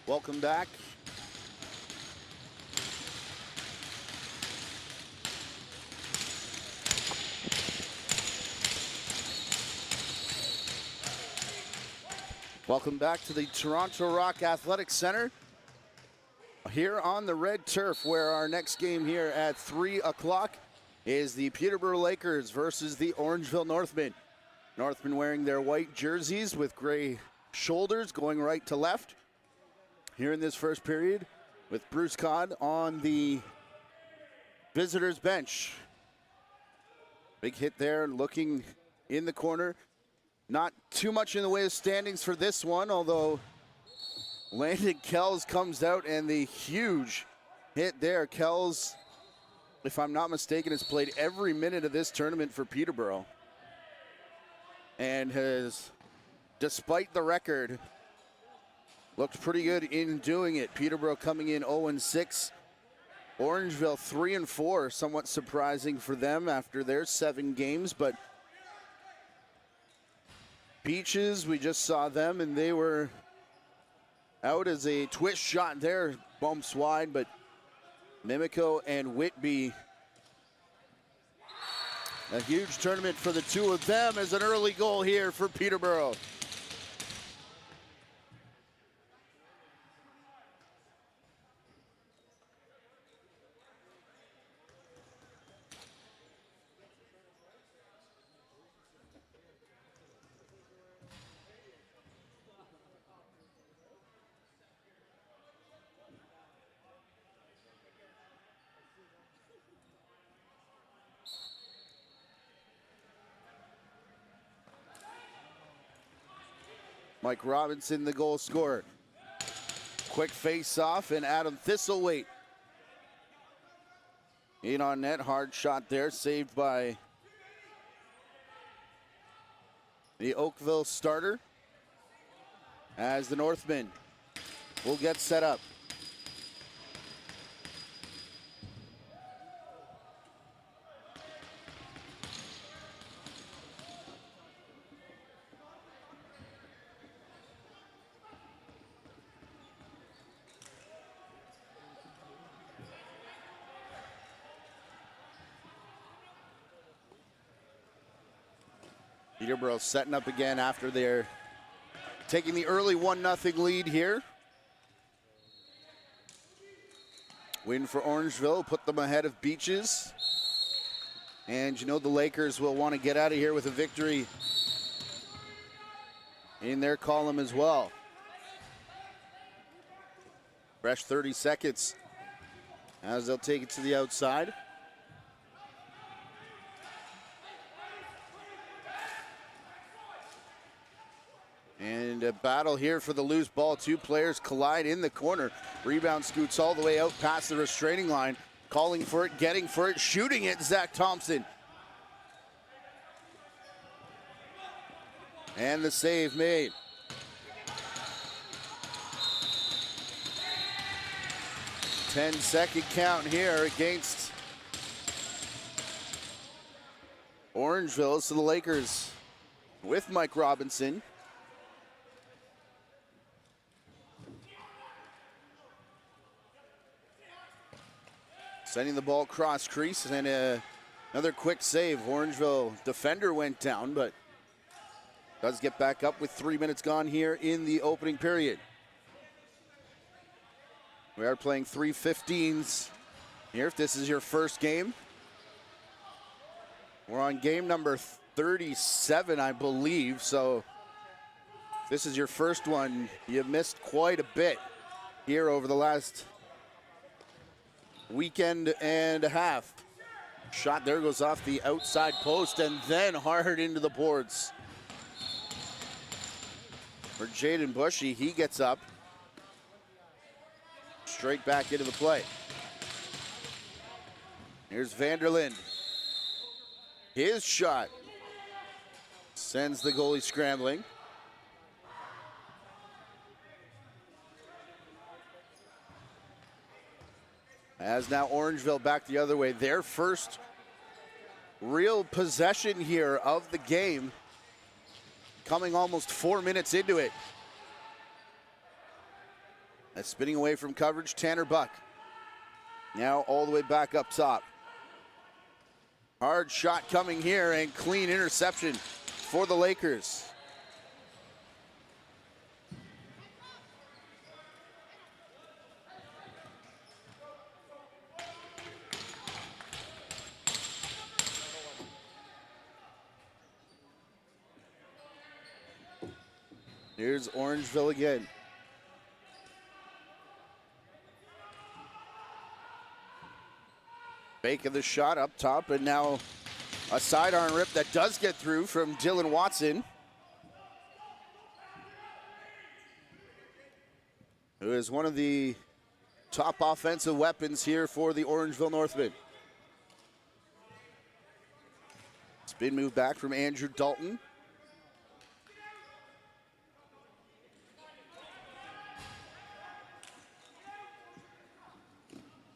Welcome back. Welcome back to the Toronto Rock Athletic Center here on the red turf, where our next game here at 3 o'clock is the Peterborough Lakers versus the Orangeville Northmen. Northmen wearing their white jerseys with gray shoulders going right to left here in this first period, with Bruce Codd on the visitors bench. Big hit there, looking in the corner. Not too much in the way of standings for this one, although Landon Kells comes out, and the huge hit there. Kells, if I'm not mistaken, has played every minute of this tournament for Peterborough and has, despite the record, looked pretty good in doing it. Peterborough coming in 0-6. Orangeville 3-4, somewhat surprising for them after their 7 games, but Beaches, we just saw them, and they were out as a twist shot there, bumps wide, but Mimico and Whitby, a huge tournament for the two of them, as an early goal here for Peterborough. Mike Robinson, the goal scorer. Quick face-off, and Adam Thistlethwaite in on net. Hard shot there, saved by the Oakville starter, as the Northmen will get set up. Peterborough setting up again after they're taking the early 1-0 lead here. Win for Orangeville, put them ahead of Beaches. And you know the Lakers will want to get out of here with a victory in their column as well. Fresh 30 seconds as they'll take it to the outside. And a battle here for the loose ball. Two players collide in the corner. Rebound scoots all the way out past the restraining line. Calling for it, getting for it, shooting it, Zach Thompson. And the save made. Ten-second count here against Orangeville. So the Lakers with Mike Robinson. Sending the ball cross crease, and another quick save. Orangeville defender went down, but does get back up with 3 minutes gone here in the opening period. We are playing 3:15s here. If this is your first game, we're on game number 37, I believe. So if this is your first one, you missed quite a bit here over the last weekend and a half. Shot there goes off the outside post and then hard into the boards. For Jaden Bushy, he gets up. Straight back into the play. Here's Vanderlyn. His shot sends the goalie scrambling. As now Orangeville back the other way. Their first real possession here of the game, coming almost 4 minutes into it. Spinning away from coverage, Tanner Buck. Now all the way back up top. Hard shot coming here and clean interception for the Lakers. Here's Orangeville again. Faking the shot up top, and now a sidearm rip that does get through from Dylan Watson, who is one of the top offensive weapons here for the Orangeville Northmen. Spin move back from Andrew Dalton.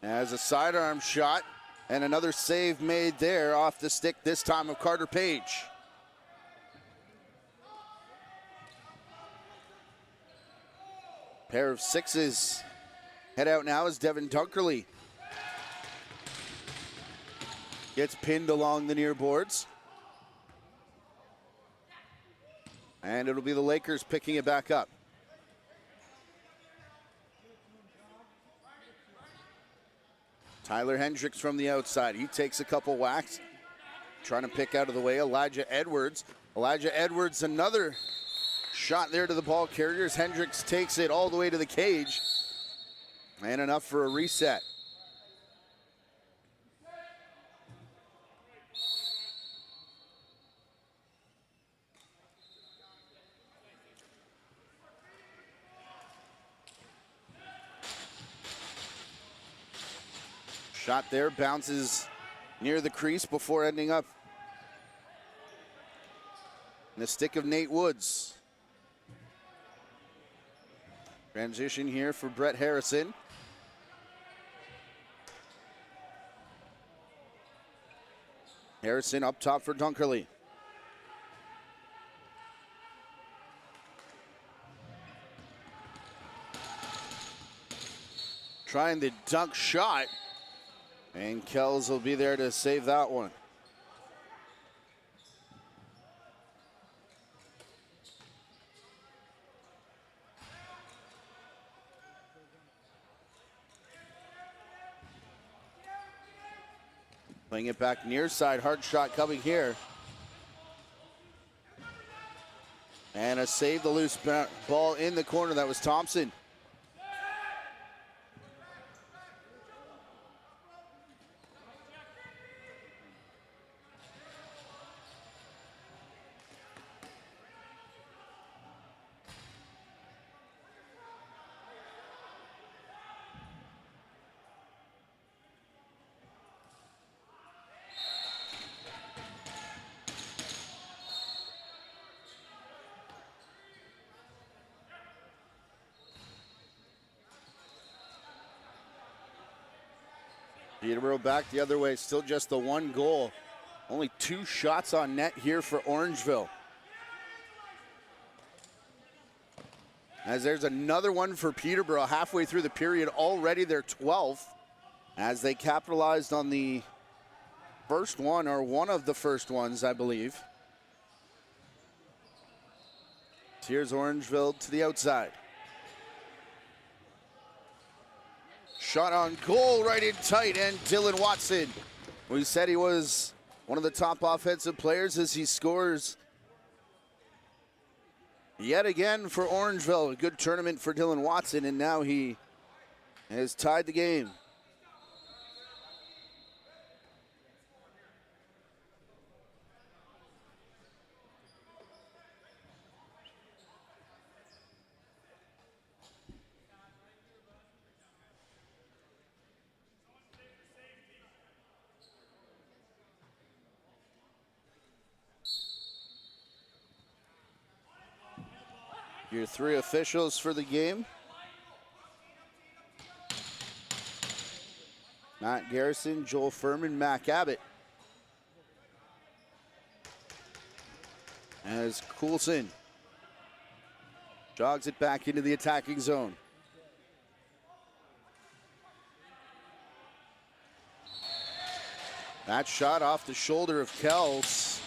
As a sidearm shot, and another save made there off the stick, this time of Carter Page. Pair of sixes head out now as Devin Dunkerley gets pinned along the near boards. And it'll be the Lakers picking it back up. Tyler Hendricks from the outside. He takes a couple whacks, trying to pick out of the way Elijah Edwards. Elijah Edwards, another shot there to the ball carriers. Hendricks takes it all the way to the cage, and enough for a reset. Shot there, bounces near the crease before ending up in the stick of Nate Woods. Transition here for Brett Harrison. Harrison up top for Dunkerley. Trying the dunk shot. And Kells will be there to save that one. Playing it back near side, hard shot coming here. And a save the loose ball in the corner, that was Thompson. Peterborough back the other way, still just the one goal. Only 2 shots on net here for Orangeville. As there's another one for Peterborough halfway through the period, already their 12th, as they capitalized on the first one, or one of the first ones, I believe. Here's Orangeville to the outside. Shot on goal, right in tight, and Dylan Watson. We said he was one of the top offensive players as he scores yet again for Orangeville. A good tournament for Dylan Watson, and now he has tied the game. Your 3 officials for the game: Matt Garrison, Joel Furman, Mac Abbott. As Coulson jogs it back into the attacking zone. That shot off the shoulder of Kells.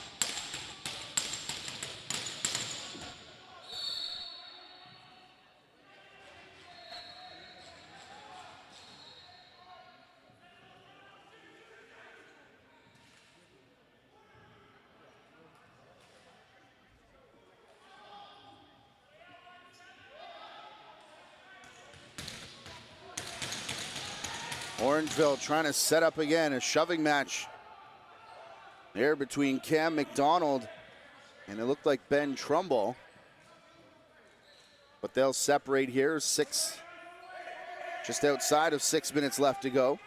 Orangeville trying to set up again a shoving match there between Cam McDonald and it looked like Ben Trumbull. But they'll separate here. Just outside of 6 minutes left to go.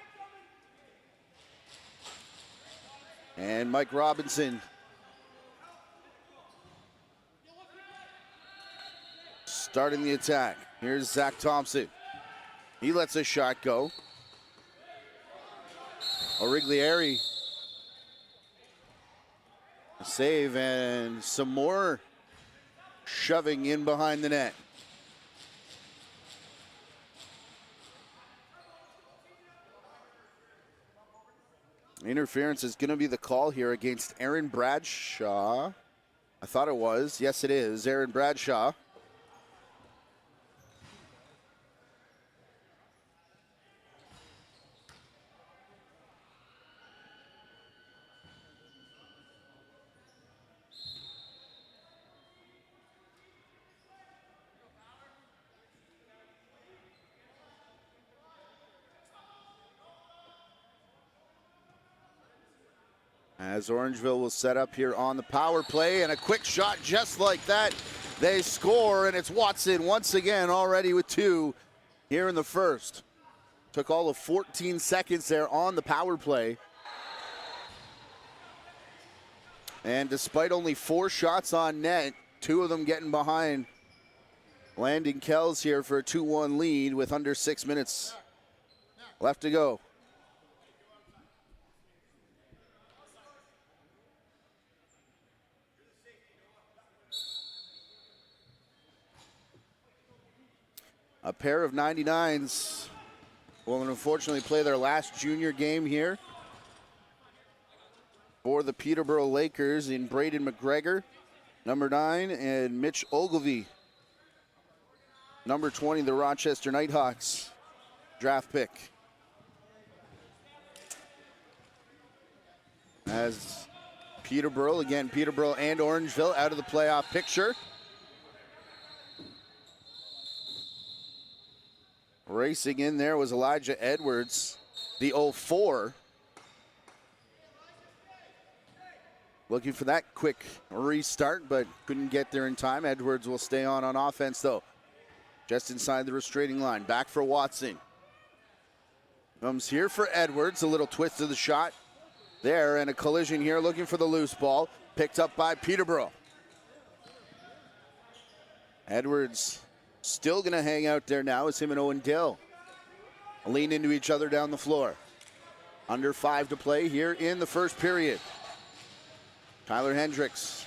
And Mike Robinson starting the attack. Here's Zach Thompson. He lets a shot go. Origlieri, a save and some more shoving in behind the net. Interference is going to be the call here against Aaron Bradshaw. I thought it was. Yes, it is. Aaron Bradshaw. As Orangeville will set up here on the power play, and a quick shot just like that. They score, and it's Watson once again already with 2 here in the first. Took all of 14 seconds there on the power play. And despite only 4 shots on net, 2 of them getting behind, landing Kells here for a 2-1 lead with under 6 minutes left to go. A pair of 99s will unfortunately play their last junior game here for the Peterborough Lakers in Braden McGregor, number 9, and Mitch Ogilvie, number 20, the Rochester Nighthawks draft pick. As Peterborough and Orangeville out of the playoff picture. Racing in there was Elijah Edwards, the 04. Looking for that quick restart, but couldn't get there in time. Edwards will stay on offense, though. Just inside the restraining line. Back for Watson. Comes here for Edwards. A little twist of the shot there, and a collision here looking for the loose ball. Picked up by Peterborough. Edwards still going to hang out there now as him and Owen Dill lean into each other down the floor. Under 5 to play here in the first period. Tyler Hendricks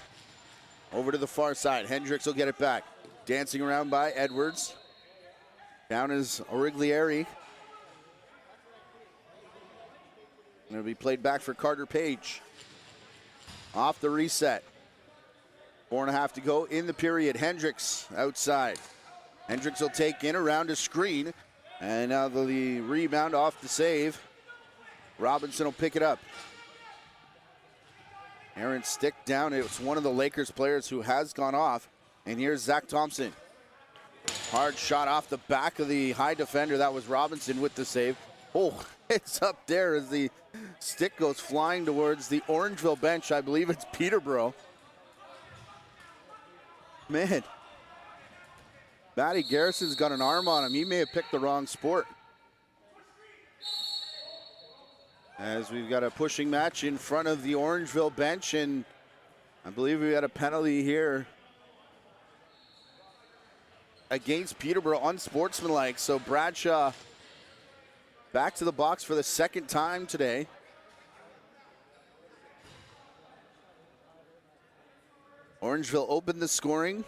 over to the far side. Hendricks will get it back. Dancing around by Edwards. Down is Origlieri. It'll be played back for Carter Page. Off the reset. 4.5 to go in the period. Hendricks outside. Hendricks will take in around a screen. And now the rebound off the save. Robinson will pick it up. Aaron stick down. It's one of the Lakers players who has gone off. And here's Zach Thompson. Hard shot off the back of the high defender. That was Robinson with the save. Oh, it's up there as the stick goes flying towards the Orangeville bench. I believe it's Peterborough. Man. Matty Garrison's got an arm on him. He may have picked the wrong sport. As we've got a pushing match in front of the Orangeville bench, and I believe we had a penalty here against Peterborough, unsportsmanlike. So Bradshaw back to the box for the second time today. Orangeville opened the scoring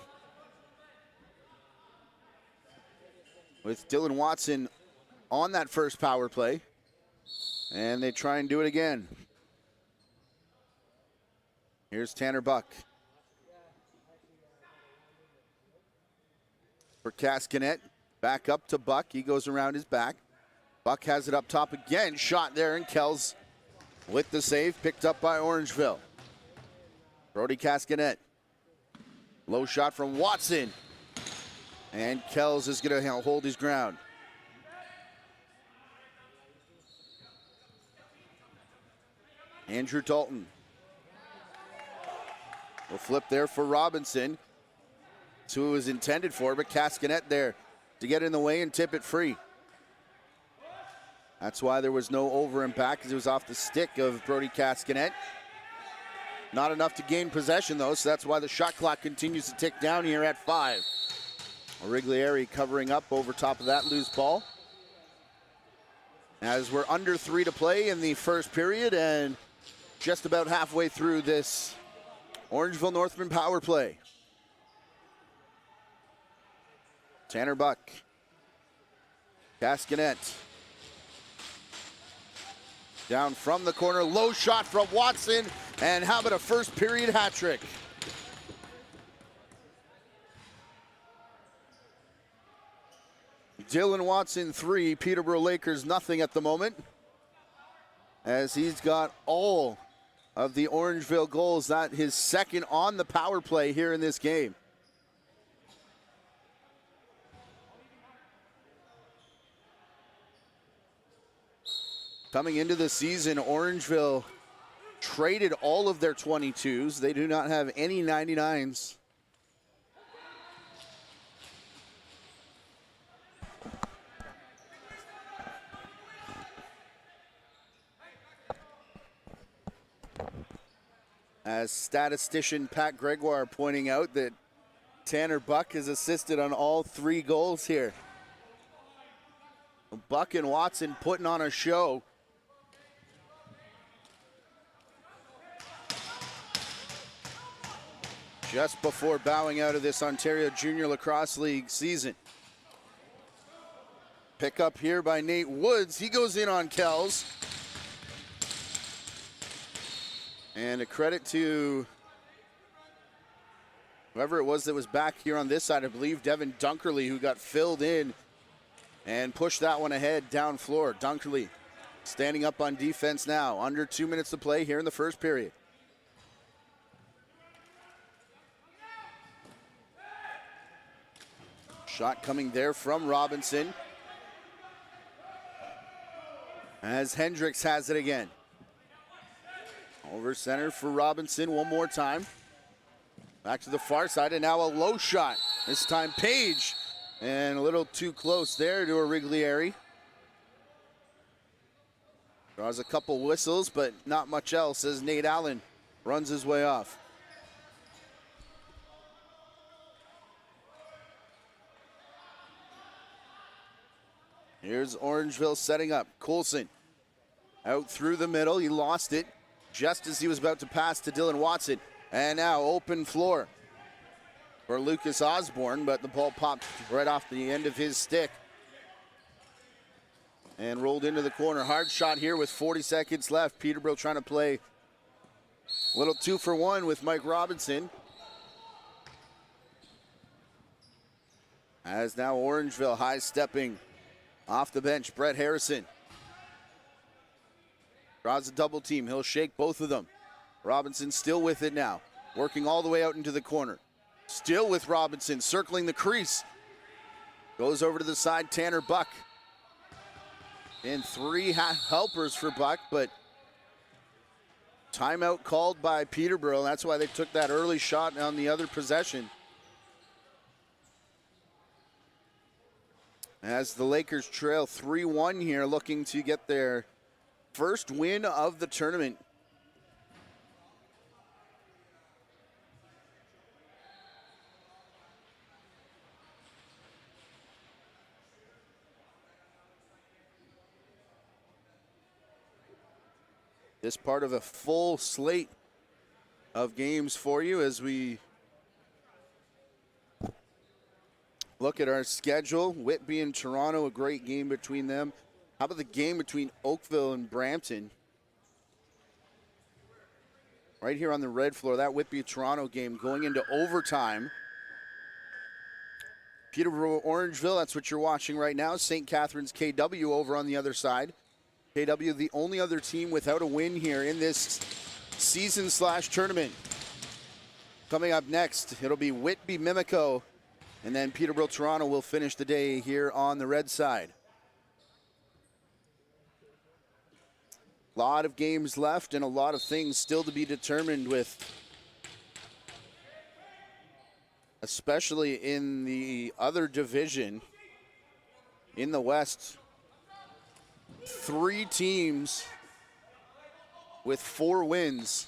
with Dylan Watson on that first power play. And they try and do it again. Here's Tanner Buck. For Cascanet, back up to Buck. He goes around his back. Buck has it up top again. Shot there, and Kells with the save, picked up by Orangeville. Brody Cascanet. Low shot from Watson. And Kells is going to hold his ground. Andrew Dalton. Will flip there for Robinson. That's who it was intended for, but Cascanet there to get in the way and tip it free. That's why there was no over impact, because it was off the stick of Brody Cascanet. Not enough to gain possession, though, so that's why the shot clock continues to tick down here at 5. Origlieri covering up over top of that loose ball. As we're under 3 to play in the first period and just about halfway through this Orangeville Northmen power play. Tanner Buck. Cascanet. Down from the corner, low shot from Watson, and how about a first period hat trick? Dylan Watson 3, Peterborough Lakers nothing at the moment, as he's got all of the Orangeville goals. That his second on the power play here in this game. Coming into the season, Orangeville traded all of their 22s. They do not have any 99s. As statistician Pat Gregoire pointing out that Tanner Buck has assisted on all 3 goals here. Buck and Watson putting on a show. Just before bowing out of this Ontario Junior Lacrosse League season. Pick up here by Nate Woods. He goes in on Kells. And a credit to whoever it was that was back here on this side. I believe Devin Dunkerley, who got filled in and pushed that one ahead down floor. Dunkerley standing up on defense now. Under 2 minutes to play here in the first period. Shot coming there from Robinson. As Hendricks has it again. Over center for Robinson one more time. Back to the far side, and now a low shot. This time Page. And a little too close there to Origlieri. Draws a couple whistles, but not much else as Nate Allen runs his way off. Here's Orangeville setting up. Coulson out through the middle. He lost it just as he was about to pass to Dylan Watson. And now open floor for Lucas Osborne, but the ball popped right off the end of his stick and rolled into the corner. Hard shot here with 40 seconds left. Peterborough trying to play a little 2-for-1 with Mike Robinson. As now Orangeville high stepping off the bench. Brett Harrison draws a double team. He'll shake both of them. Robinson still with it now. Working all the way out into the corner. Still with Robinson, circling the crease. Goes over to the side, Tanner Buck. And 3 helpers for Buck, but timeout called by Peterborough. That's why they took that early shot on the other possession. As the Lakers trail 3-1 here, looking to get their first win of the tournament. This part of a full slate of games for you as we look at our schedule. Whitby and Toronto, a great game between them. How about the game between Oakville and Brampton? right here on the red floor. That Whitby-Toronto game going into overtime. Peterborough-Orangeville, that's what you're watching right now. St. Catharines KW over on the other side. KW, the only other team without a win here in this season/tournament. Coming up next, it'll be Whitby-Mimico, and then Peterborough-Toronto will finish the day here on the red side. A lot of games left and a lot of things still to be determined with, especially in the other division in the West. 3 teams with 4 wins.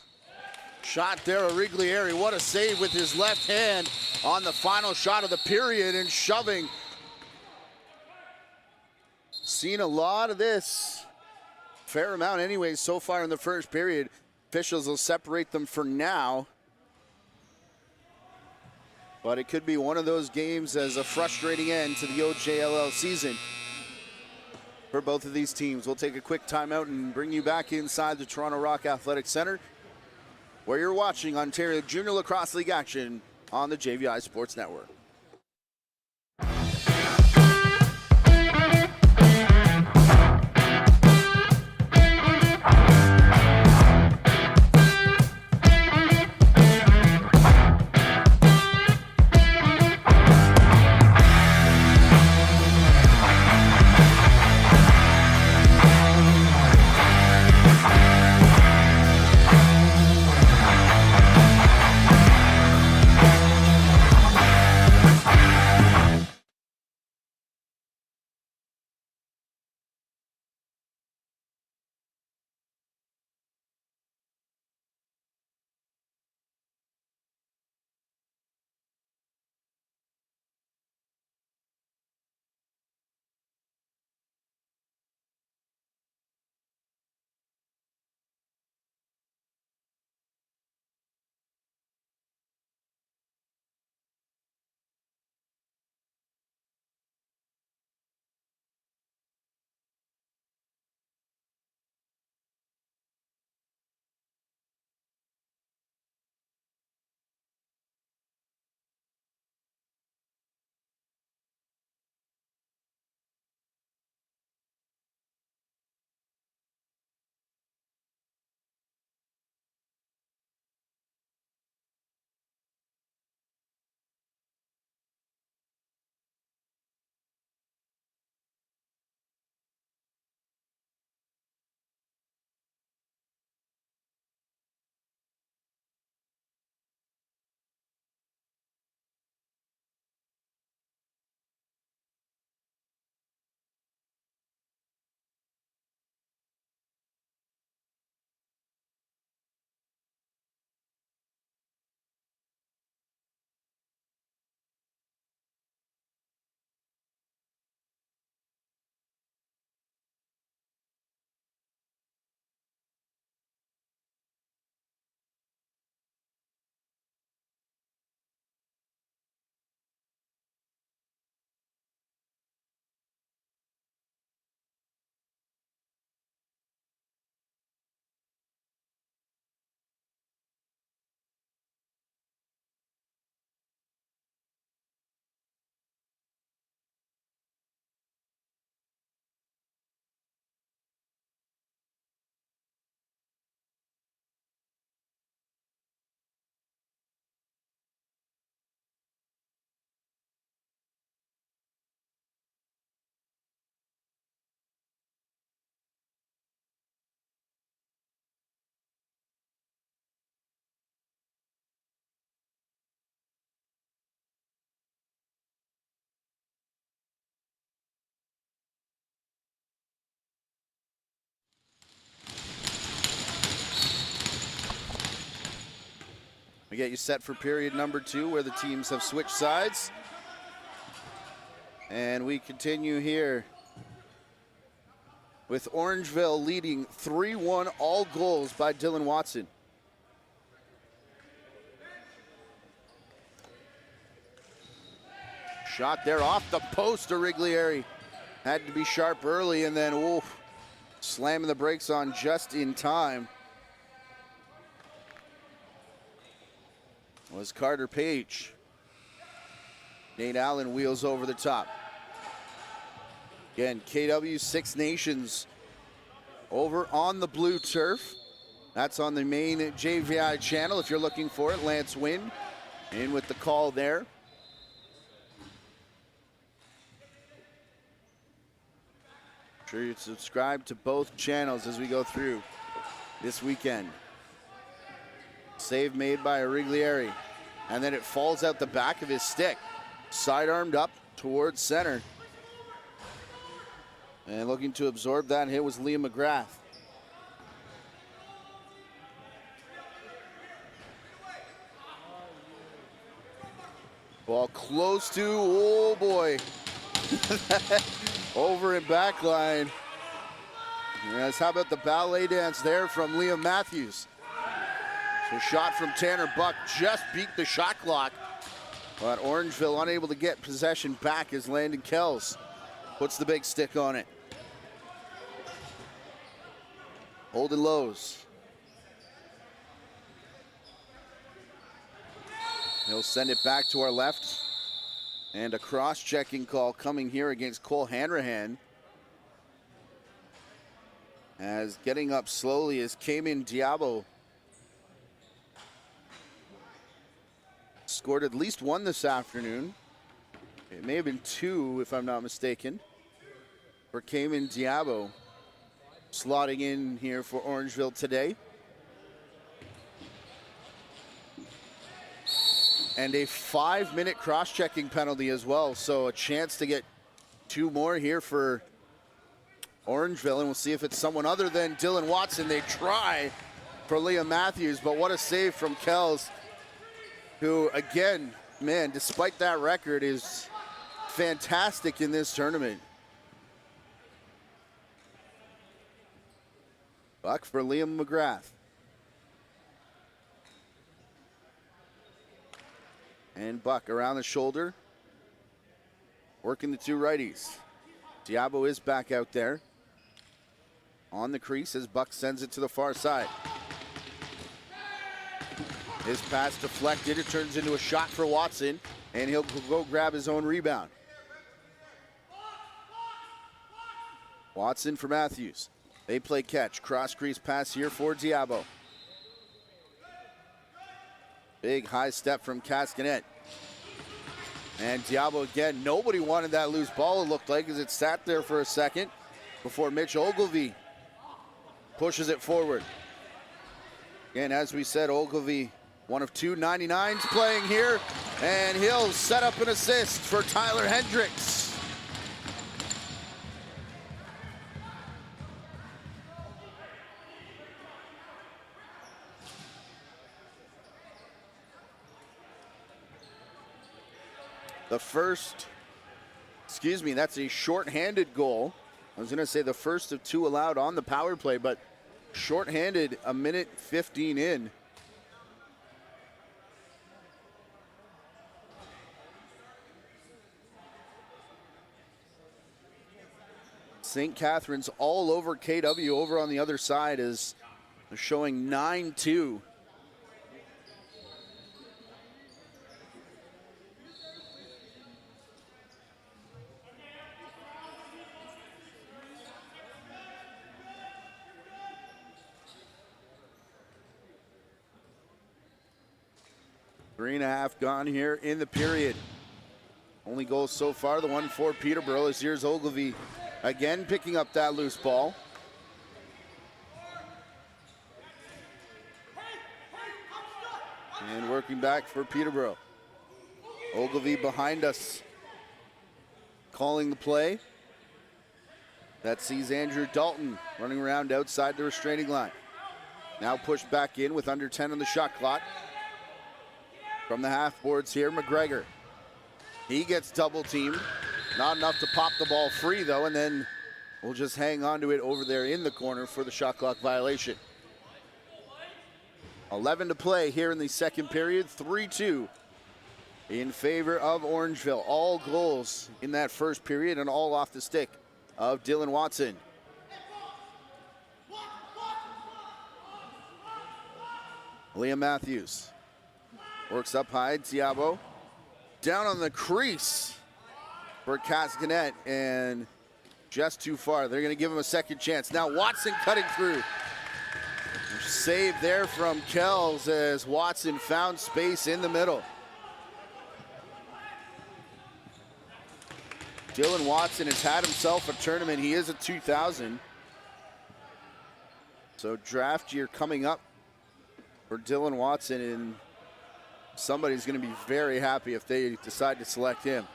Shot there, Origlieri. What a save with his left hand on the final shot of the period and shoving. Seen a lot of this. Fair amount anyways so far in the first period. Officials will separate them for now. But it could be one of those games as a frustrating end to the OJLL season for both of these teams. We'll take a quick timeout and bring you back inside the Toronto Rock Athletic Center, where you're watching Ontario Junior Lacrosse League action on the JVI Sports Network. We get you set for period number 2, where the teams have switched sides. And we continue here with Orangeville leading 3-1, all goals by Dylan Watson. Shot there off the post, Origlieri. Had to be sharp early, and then slamming the brakes on just in time. was Carter Page. Nate Allen wheels over the top. Again, KW Six Nations over on the blue turf. That's on the main JVI channel if you're looking for it. Lance Wynn in with the call there. Make sure you subscribe to both channels as we go through this weekend. Save made by Origlieri. And then it falls out the back of his stick. Sidearmed up towards center. And looking to absorb that hit was Liam McGrath. Ball close to, oh boy. Over and back line. Yes, how about the ballet dance there from Liam Matthews? So shot from Tanner Buck just beat the shot clock. But Orangeville unable to get possession back as Landon Kells puts the big stick on it. Holden Lowe's. He'll send it back to our left. And a cross-checking call coming here against Cole Hanrahan. As getting up slowly is Cayman Diabo. Scored at least one this afternoon. It may have been two, if I'm not mistaken, for Cayman Diabo. Slotting in here for Orangeville today. And a 5-minute cross-checking penalty as well. So a chance to get two more here for Orangeville. And we'll see if it's someone other than Dylan Watson. They try for Liam Matthews, but what a save from Kells, who, again, man, despite that record, is fantastic in this tournament. Buck for Liam McGrath. And Buck around the shoulder, working the two righties. Diabo is back out there on the crease as Buck sends it to the far side. His pass deflected, it turns into a shot for Watson, and he'll go grab his own rebound. Watson for Matthews. They play catch, cross crease pass here for Diabo. Big high step from Cascanet. And Diabo again, nobody wanted that loose ball, it looked like, as it sat there for a second before Mitch Ogilvie pushes it forward. Again, as we said, Ogilvie, one of two 99s playing here, and he'll set up an assist for Tyler Hendricks. The first, that's a shorthanded goal. I was gonna say the first of two allowed on the power play, but shorthanded a minute 15 in. St. Catharines all over KW over on the other side is showing 9-2. Three and a half gone here in the period. Only goal so far, the one for Peterborough, is here's Ogilvie again picking up that loose ball. And working back for Peterborough. Ogilvie behind us, calling the play. That sees Andrew Dalton running around outside the restraining line. Now pushed back in with under 10 on the shot clock. From the half boards here, McGregor. He gets double teamed. Not enough to pop the ball free though, and then we'll just hang on to it over there in the corner for the shot clock violation. 11 to play here in the second period, 3-2 in favor of Orangeville. All goals in that first period and all off the stick of Dylan Watson. Liam Matthews Works up high, Diabo. Down on the crease for Cascanet, and just too far. They're gonna give him a second chance. Now Watson cutting through. Save there from Kells as Watson found space in the middle. Dylan Watson has had himself a tournament. He is a 2000. So draft year coming up for Dylan Watson, and somebody's going to be very happy if they decide to select him.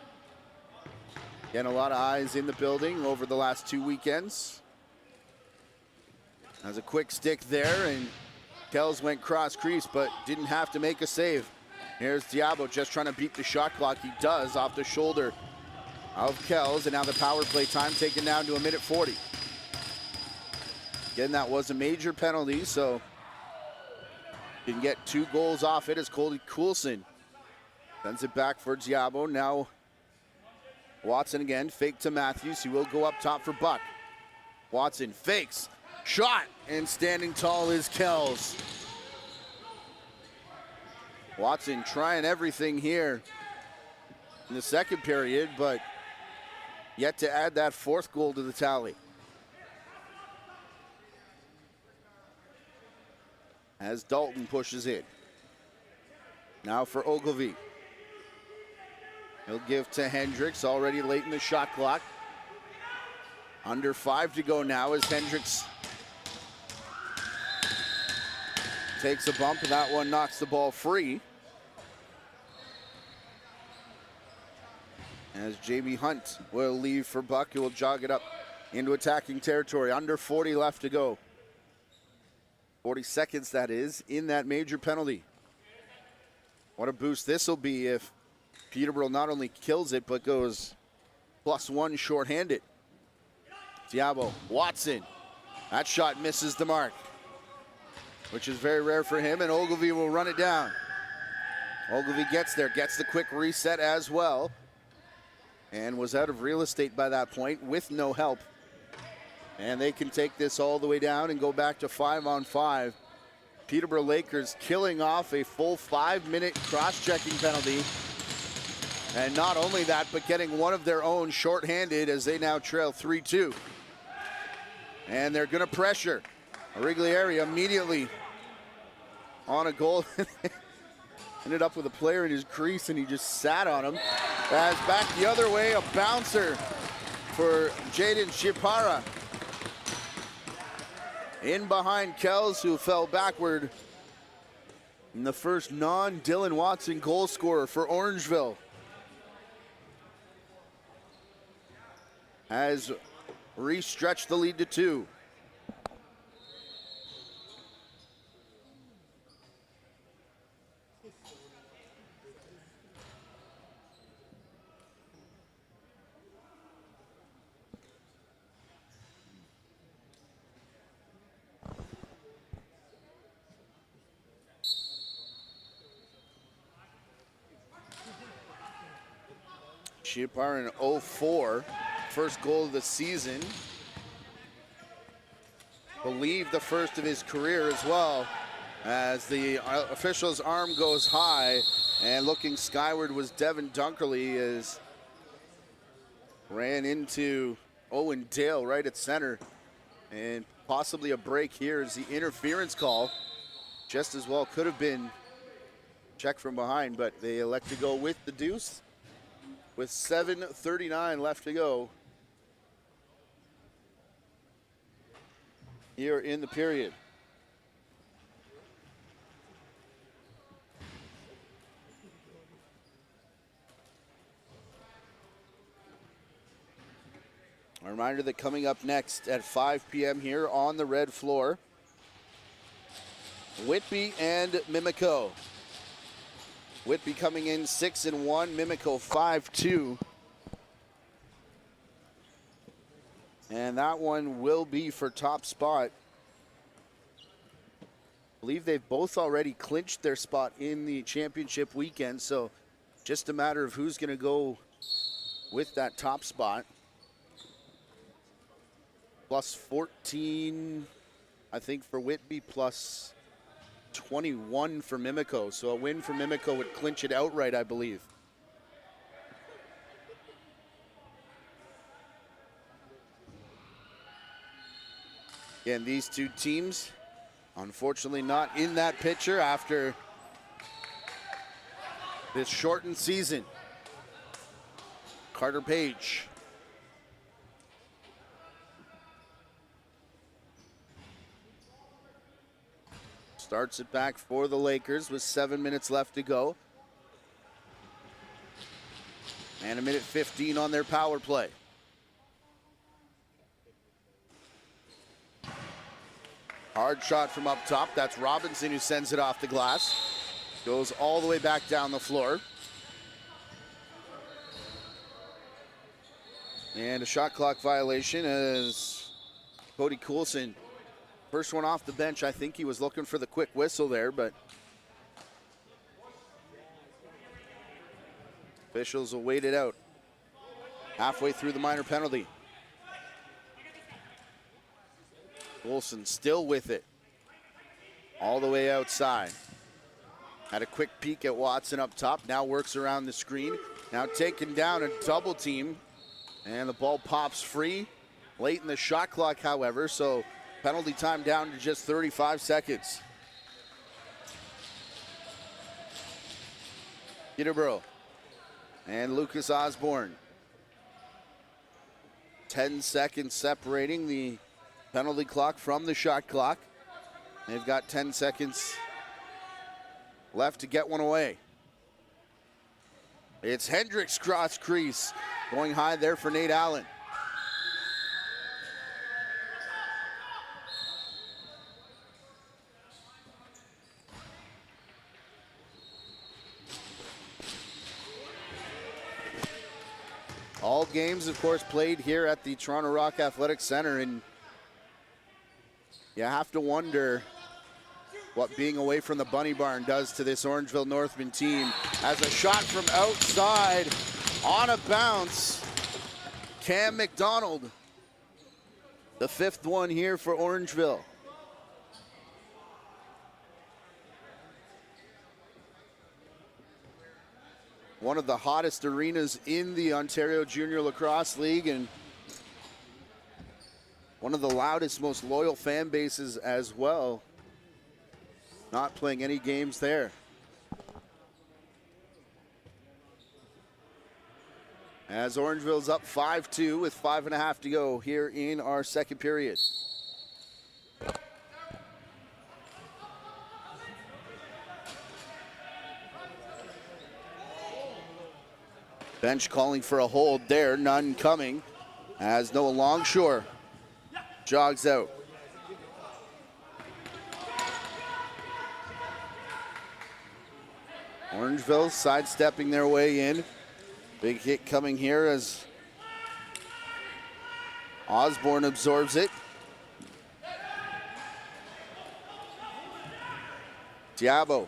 Again, a lot of eyes in the building over the last 2 weekends. Has a quick stick there, and Kells went cross crease, but didn't have to make a save. Here's Diabo just trying to beat the shot clock. He does off the shoulder of Kells, and now the power play time taken down to 1:40. Again, that was a major penalty, so can get 2 goals off it as Cody Coulson sends it back for Diabo. Now Watson again, fake to Matthews. He will go up top for Buck. Watson fakes, shot, and standing tall is Kells. Watson trying everything here in the second period, but yet to add that 4th goal to the tally. As Dalton pushes in. Now for Ogilvie. He'll give to Hendricks, already late in the shot clock. Under 5 to go now as Hendricks takes a bump, and that one knocks the ball free. As JB Hunt will leave for Buck, who will jog it up into attacking territory. Under 40 left to go. 40 seconds, that is, in that major penalty. What a boost this will be if Peterborough not only kills it, but goes +1 shorthanded. Diabo, Watson. That shot misses the mark, which is very rare for him, and Ogilvie will run it down. Ogilvie gets there, gets the quick reset as well, and was out of real estate by that point with no help. And they can take this all the way down and go back to 5-on-5. Peterborough Lakers killing off a full 5-minute cross-checking penalty. And not only that, but getting one of their own shorthanded as they now trail 3-2. And they're gonna pressure. Origlieri immediately on a goal. Ended up with a player in his crease and he just sat on him. As back the other way, a bouncer for Jaden Shipara. In behind Kells, who fell backward. And the first non-Dylan Watson goal scorer for Orangeville. Has re-stretched the lead to 2. Shipar in 0-4, first goal of the season. Believe the first of his career as well, as the official's arm goes high, and looking skyward was Devin Dunkerley, as ran into Owen Dale right at center, and possibly a break here as the interference call just as well could have been checked from behind, but they elect to go with the deuce. With 7:39 left to go here in the period. A reminder that coming up next at 5 p.m. here on the red floor, Whitby and Mimico. Whitby coming in 6-1, Mimico 5-2. And that one will be for top spot. I believe they've both already clinched their spot in the championship weekend, so just a matter of who's going to go with that top spot. +14, I think, for Whitby, plus 21 for Mimico. So a win for Mimico would clinch it outright, I believe. Again, these two teams, unfortunately not in that picture after this shortened season. Carter Page. Starts it back for the Lakers with 7 minutes left to go. And a minute 15 on their power play. Hard shot from up top. That's Robinson who sends it off the glass. Goes all the way back down the floor. And a shot clock violation as Cody Coulson, first one off the bench. I think he was looking for the quick whistle there, but officials will wait it out. Halfway through the minor penalty. Coulson still with it. All the way outside. Had a quick peek at Watson up top. Now works around the screen. Now taken down a double team. And the ball pops free. Late in the shot clock, however, so penalty time down to just 35 seconds. Peterborough and Lucas Osborne. 10 seconds separating the penalty clock from the shot clock. They've got 10 seconds left to get one away. It's Hendricks cross crease. Going high there for Nate Allen. All games, of course, played here at the Toronto Rock Athletic Center, and you have to wonder what being away from the Bunny Barn does to this Orangeville Northmen team. As a shot from outside on a bounce, Cam McDonald, the fifth one here for Orangeville. One of the hottest arenas in the Ontario Junior Lacrosse League, and one of the loudest, most loyal fan bases as well. Not playing any games there. As Orangeville's up 5-2 with 5.5 to go here in our second period. Bench calling for a hold there, none coming as Noah Longshore jogs out. Orangeville sidestepping their way in. Big hit coming here as Osborne absorbs it. Diabo.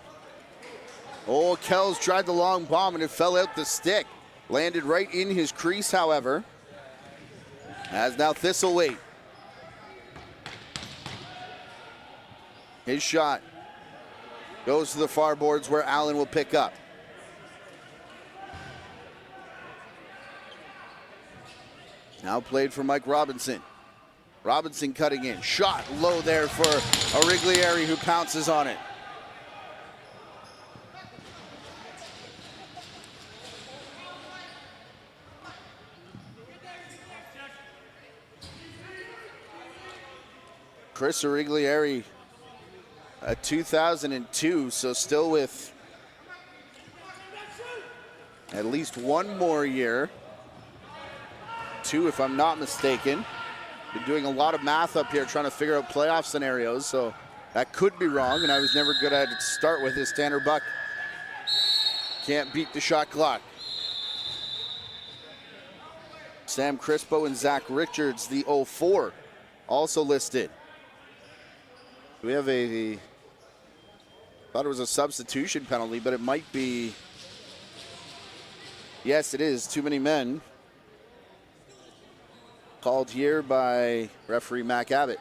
Oh, Kells tried the long bomb and it fell out the stick. Landed right in his crease, however. As now Thistlethwaite. His shot goes to the far boards where Allen will pick up. Now played for Mike Robinson. Robinson cutting in. Shot low there for Origlieri, who pounces on it. Chris Origlieri, a 2002, so still with at least one more year. 2, if I'm not mistaken. Been doing a lot of math up here trying to figure out playoff scenarios, so that could be wrong, and I was never good at it to start with. Is Tanner Buck can't beat the shot clock. Sam Crispo and Zach Richards, the 04, also listed. We have a, thought it was a substitution penalty, but it might be, yes it is, too many men. Called here by referee Mac Abbott.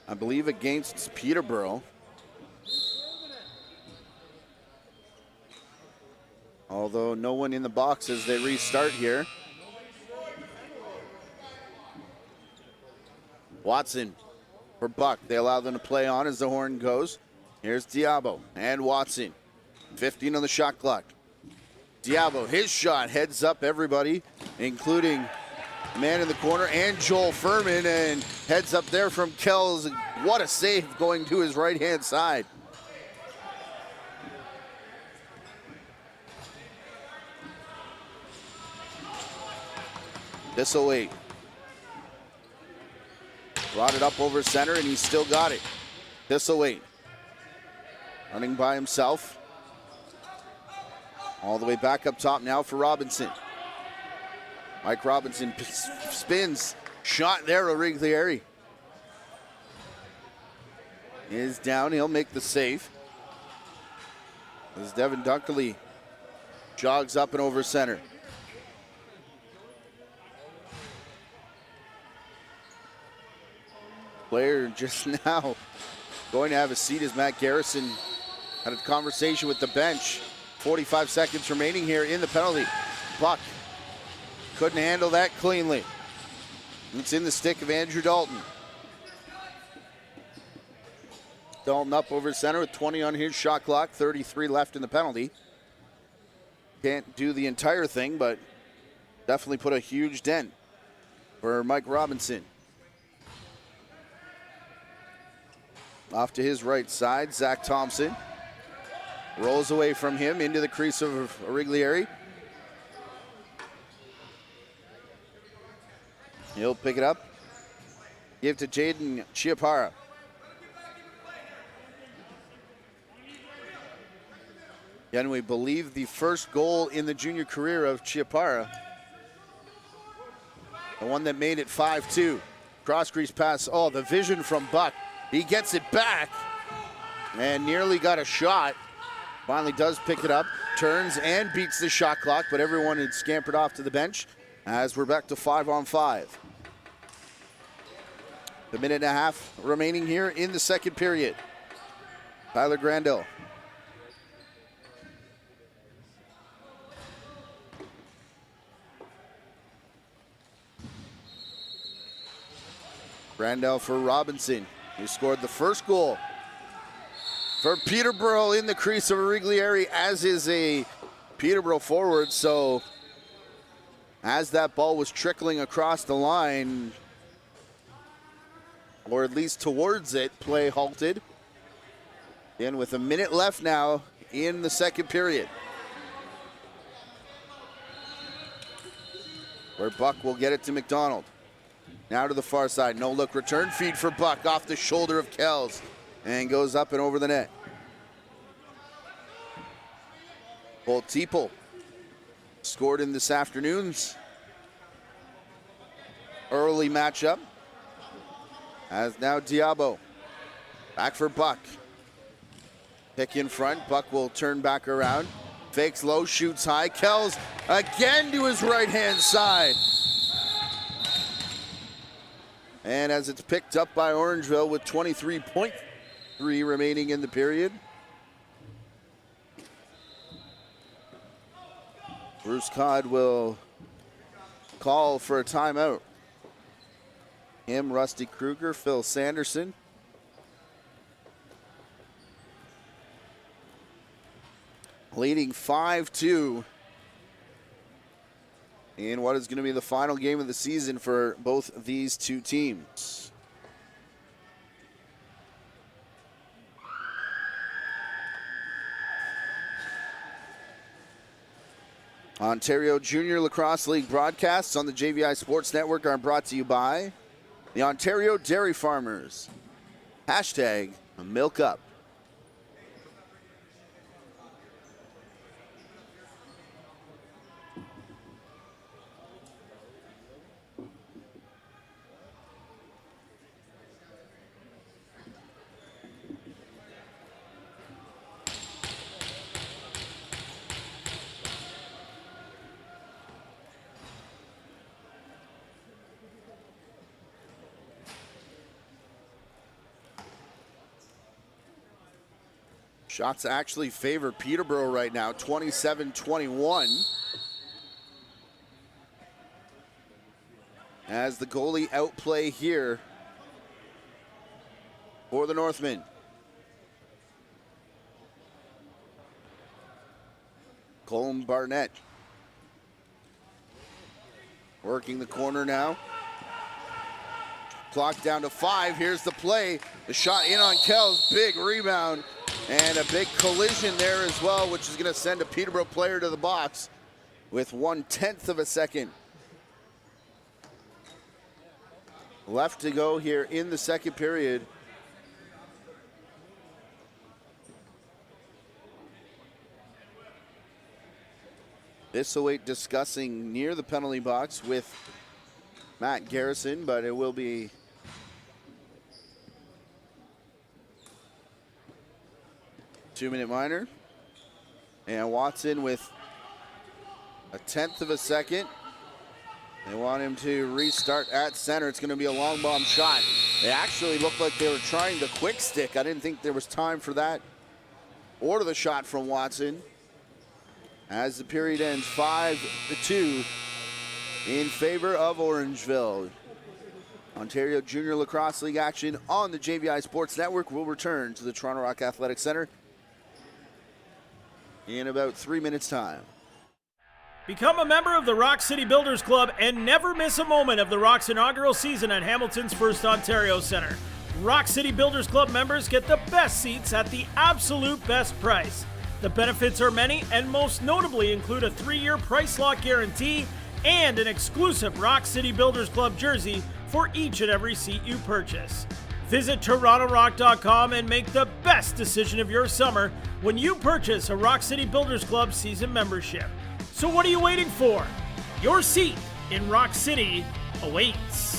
I believe against Peterborough. Although no one in the box as they restart here. Watson for Buck. They allow them to play on as the horn goes. Here's Diabo and Watson. 15 on the shot clock. Diabo, his shot heads up everybody, including man in the corner and Joel Furman, and heads up there from Kells. What a save going to his right-hand side. This'll wait. Brought it up over center, and he's still got it. This'll wait. Running by himself. All the way back up top now for Robinson. Mike Robinson spins. Shot there, Origlieri. Is down, he'll make the save. As Devin Dunkley jogs up and over center. Player just now going to have a seat as Matt Garrison had a conversation with the bench. 45 seconds remaining here in the penalty. Buck couldn't handle that cleanly. It's in the stick of Andrew Dalton. Dalton up over center with 20 on his shot clock, 33 left in the penalty. Can't do the entire thing, but definitely put a huge dent for Mike Robinson. Off to his right side, Zach Thompson. Rolls away from him into the crease of Origlieri. He'll pick it up. Give to Jaden Chiapara. Again, we believe the first goal in the junior career of Chiapara. The one that made it 5-2. Cross crease pass. Oh, the vision from Buck. He gets it back and nearly got a shot. Finally does pick it up, turns and beats the shot clock, but everyone had scampered off to the bench as we're back to 5-on-5. The minute and a half remaining here in the second period. Tyler Grandel. Grandel for Robinson, who scored the first goal for Peterborough in the crease of Origlieri, as is a Peterborough forward. So as that ball was trickling across the line, or at least towards it, play halted. And with a minute left now in the second period, where Buck will get it to McDonald. Now to the far side, no look return feed for Buck off the shoulder of Kells and goes up and over the net. Bolt Teeple scored in this afternoon's early matchup. As now Diabo back for Buck. Pick in front, Buck will turn back around. Fakes low, shoots high. Kells again to his right-hand side. And as it's picked up by Orangeville with 23.3 remaining in the period. Bruce Codd will call for a timeout. Him, Rusty Kruger, Phil Sanderson. Leading 5-2 in what is going to be the final game of the season for both these two teams. Ontario Junior Lacrosse League broadcasts on the JVI Sports Network are brought to you by the Ontario Dairy Farmers. Hashtag Milk Up. Shots actually favor Peterborough right now, 27-21. As the goalie outplay here for the Northmen. Colm Barnett working the corner now. Clock down to 5. Here's the play. The shot in on Kells. Big rebound and a big collision there as well, which is going to send a Peterborough player to the box with 1/10 of a second left to go here in the second period. Issawait discussing near the penalty box with Matt Garrison, but it will be two-minute minor. And Watson with 1/10 of a second. They want him to restart at center. It's going to be a long bomb shot. They actually looked like they were trying the quick stick. I didn't think there was time for that. Order the shot from Watson. As the period ends 5-2 in favor of Orangeville. Ontario Junior Lacrosse League action on the JVI Sports Network will return to the Toronto Rock Athletic Center in about 3 minutes' time. Become a member of the Rock City Builders Club and never miss a moment of the Rock's inaugural season at Hamilton's First Ontario Centre. Rock City Builders Club members get the best seats at the absolute best price. The benefits are many and most notably include a 3-year price lock guarantee and an exclusive Rock City Builders Club jersey for each and every seat you purchase. Visit TorontoRock.com and make the best decision of your summer when you purchase a Rock City Builders Club season membership. So what are you waiting for? Your seat in Rock City awaits.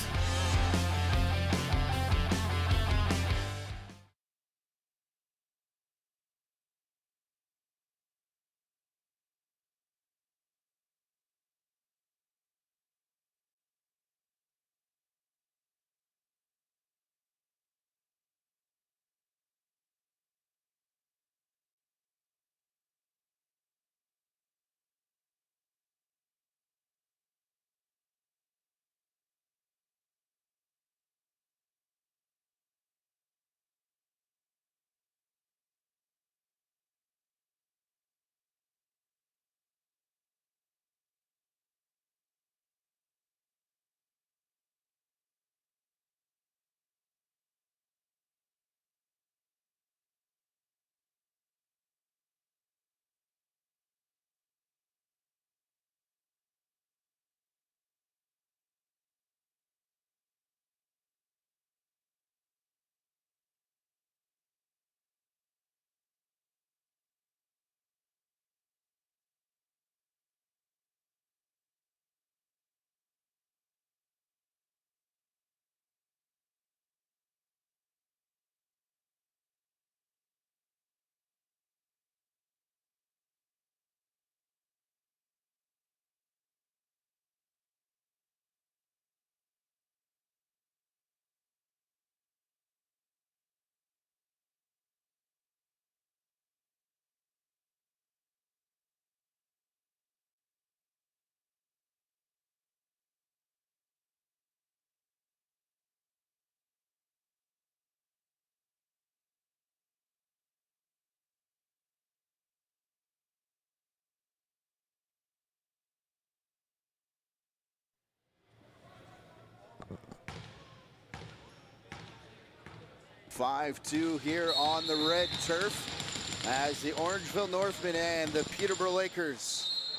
Five-two here on the red turf as the Orangeville Northmen and the Peterborough Lakers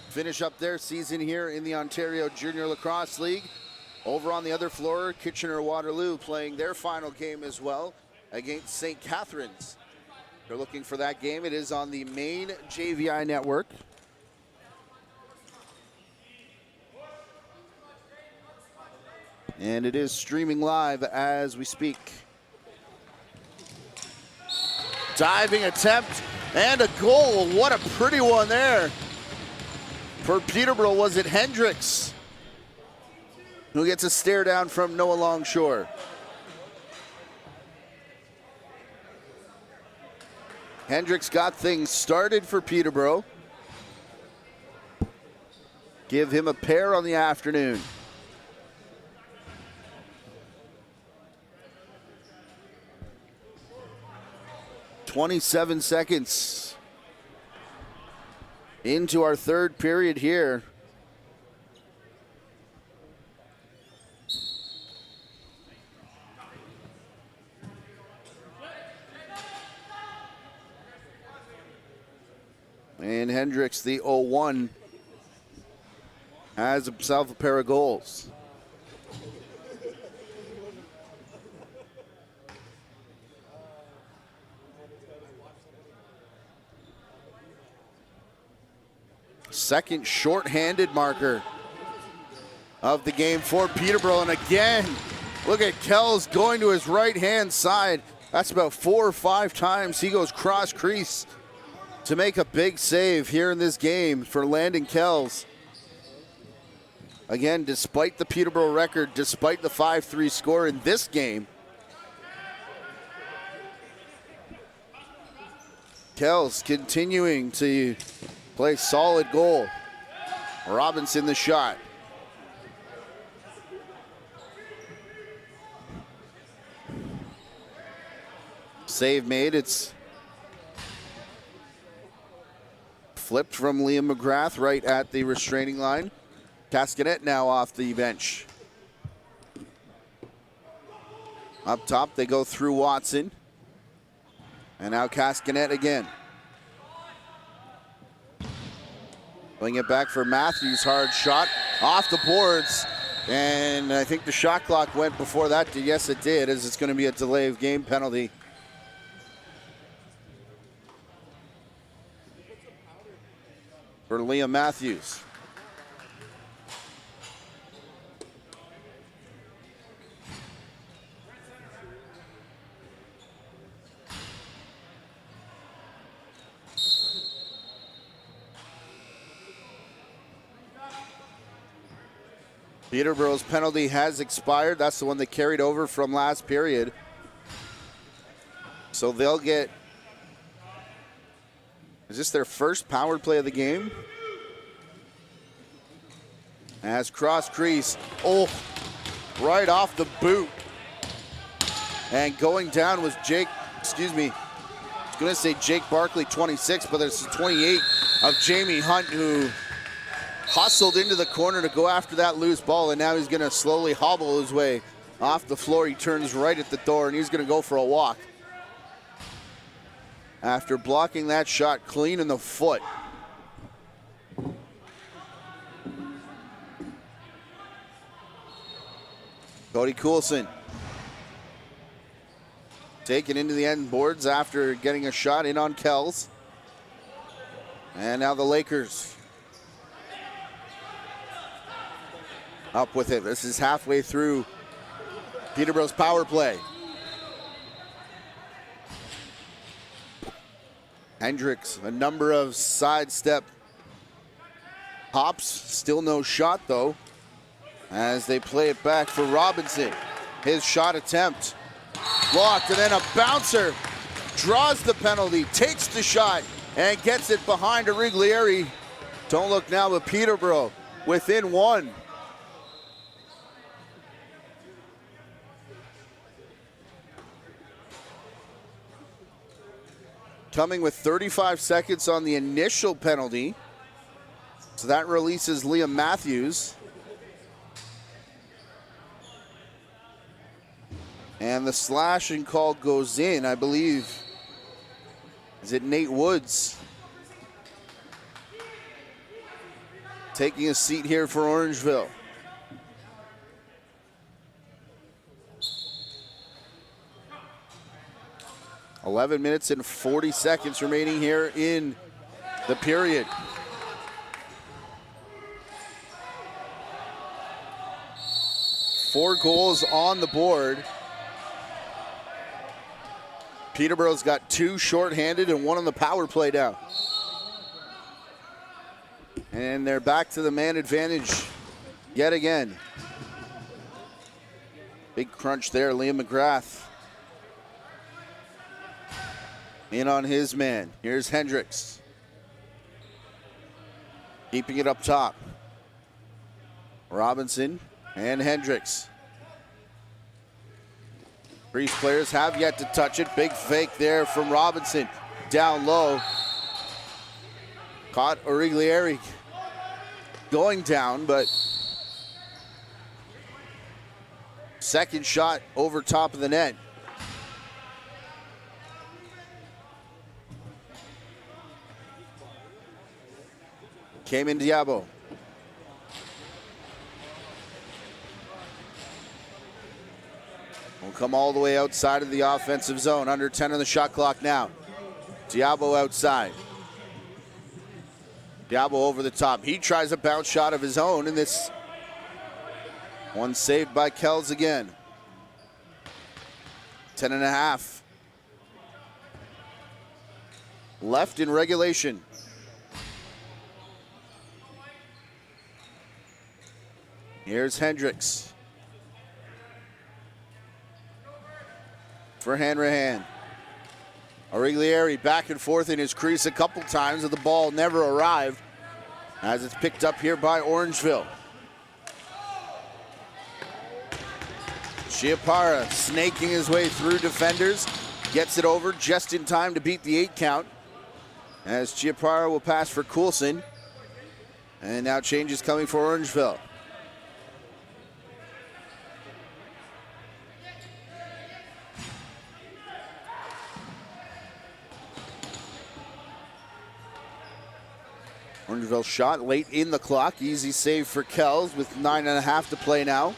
finish up their season here in the Ontario Junior Lacrosse League. Over on the other floor, Kitchener-Waterloo playing their final game as well against St. Catharines. They're looking for that game. It is on the main JVI network. And it is streaming live as we speak. Diving attempt and a goal. What a pretty one there. For Peterborough, was it Hendricks who gets a stare down from Noah Longshore? Hendricks got things started for Peterborough. Give him a pair on the afternoon. "27 seconds into our third period here. And Hendricks, the 0-1, has himself a pair of goals. Second short-handed marker of the game for Peterborough. And again, look at Kells going to his right-hand side. That's about 4 or 5 times he goes cross crease to make a big save here in this game for Landon Kells. Again, despite the Peterborough record, despite the 5-3 score in this game, Kells continuing to play solid goal. Robinson the shot. Save made. It's flipped from Liam McGrath right at the restraining line. Cascanet now off the bench. Up top, they go through Watson. And now Cascanet again. Playing it back for Matthews, hard shot off the boards. And I think the shot clock went before that. Yes, it did, as it's going to be a delay of game penalty. For Liam Matthews. Peterborough's penalty has expired. That's the one they carried over from last period. So they'll get, is this their first power play of the game? As cross crease, oh, right off the boot. And going down was Jake, excuse me, I was gonna say Jake Barkley, 26, but it's 28 of Jamie Hunt, who hustled into the corner to go after that loose ball, and now he's gonna slowly hobble his way off the floor. He turns right at the door, and he's gonna go for a walk. After blocking that shot clean in the foot. Cody Coulson taken into the end boards after getting a shot in on Kells. And now the Lakers up with it. This is halfway through Peterborough's power play. Hendricks, a number of sidestep hops. Still no shot though, as they play it back for Robinson. His shot attempt blocked, and then a bouncer draws the penalty, takes the shot, and gets it behind Origlieri. Don't look now, but Peterborough within one. Coming with 35 seconds on the initial penalty. So that releases Liam Matthews. And the slashing call goes in, I believe. Is it Nate Woods? Taking a seat here for Orangeville. .11 minutes and 40 seconds remaining here in the period. Four goals on the board. Peterborough's got 2 shorthanded and 1 on the power play now. And they're back to the man advantage yet again. Big crunch there, Liam McGrath. in on his man. Here's Hendricks. Keeping it up top. Robinson and Hendricks. Priest players have yet to touch it. Big fake there from Robinson. Down low. Caught Origlieri going down, but second shot over top of the net. Came in Diabo. Will come all the way outside of the offensive zone. Under 10 on the shot clock now. Diabo outside. Diabo over the top. He tries a bounce shot of his own, and this one saved by Kells again. 10.5 left in regulation. Here's Hendricks. For Hanrahan. Origlieri back and forth in his crease a couple times, and the ball never arrived as it's picked up here by Orangeville. Chiapara snaking his way through defenders, gets it over just in time to beat the 8 count. As Chiapara will pass for Coulson. And now changes coming for Orangeville. Orangeville shot late in the clock. Easy save for Kells with 9.5 to play now.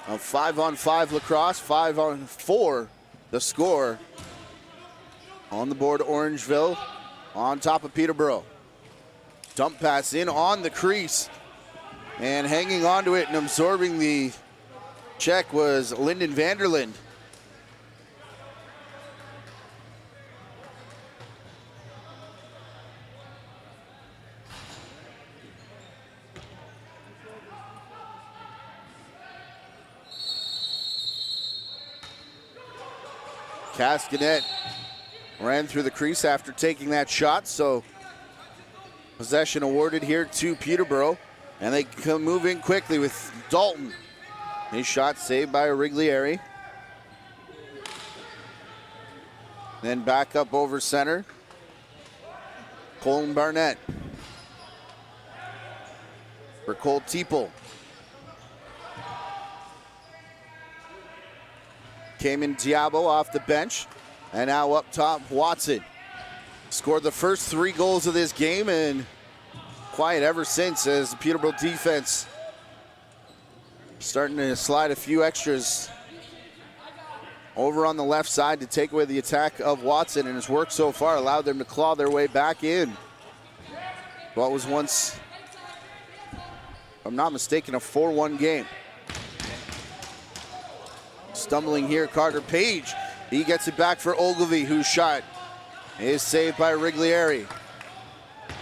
A 5-on-5 lacrosse, 5-on-4 the score. On the board, Orangeville on top of Peterborough. Dump pass in on the crease. And hanging onto it and absorbing the check was Lyndon Vanderland. Cascanet ran through the crease after taking that shot, so possession awarded here to Peterborough, and they can move in quickly with Dalton. His shot saved by Origlieri. Then back up over center. Colin Barnett for Cole Teeple. Came in Diabo off the bench, and now up top, Watson. Scored the first 3 goals of this game, and quiet ever since as the Peterborough defense starting to slide a few extras over on the left side to take away the attack of Watson, and his work so far allowed them to claw their way back in what was once, if I'm not mistaken, a 4-1 game. Stumbling here, Carter Page. He gets it back for Ogilvie, whose shot is saved by Origlieri.